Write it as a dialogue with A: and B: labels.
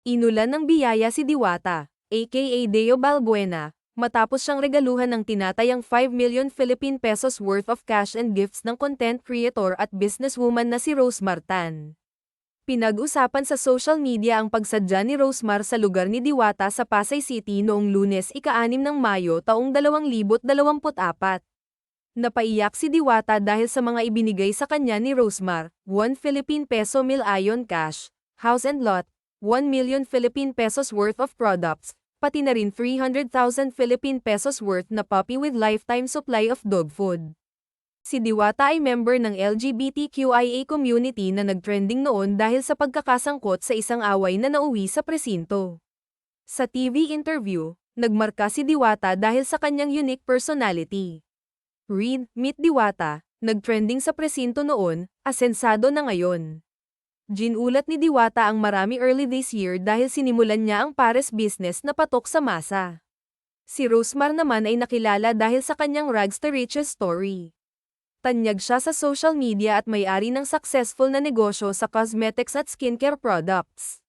A: Inulan ng biyaya si Diwata, aka Deo Balbuena, matapos siyang regaluhan ng tinatayang 5 million Philippine pesos worth of cash and gifts ng content creator at businesswoman na si Rosemar Tan. Pinag-usapan sa social media ang pagsadya ni Rosemar sa lugar ni Diwata sa Pasay City noong Lunes ika-6 ng Mayo taong 2024. Napaiyak si Diwata dahil sa mga ibinigay sa kanya ni Rosemar, 1 Philippine peso mil ayon cash, house and lot, 1 million Philippine pesos worth of products, pati na rin 300,000 Philippine pesos worth na puppy with lifetime supply of dog food. Si Diwata ay member ng LGBTQIA community na nagtrending noon dahil sa pagkakasangkot sa isang away na nauwi sa presinto. Sa TV interview, nagmarka si Diwata dahil sa kanyang unique personality. Read, Meet Diwata, nagtrending sa presinto noon, asensado na ngayon. Ginulat ni Diwata ang marami early this year dahil sinimulan niya ang pares business na patok sa masa. Si Rosemar naman ay nakilala dahil sa kanyang rags to riches story. Tanyag siya sa social media at may-ari ng successful na negosyo sa cosmetics at skincare products.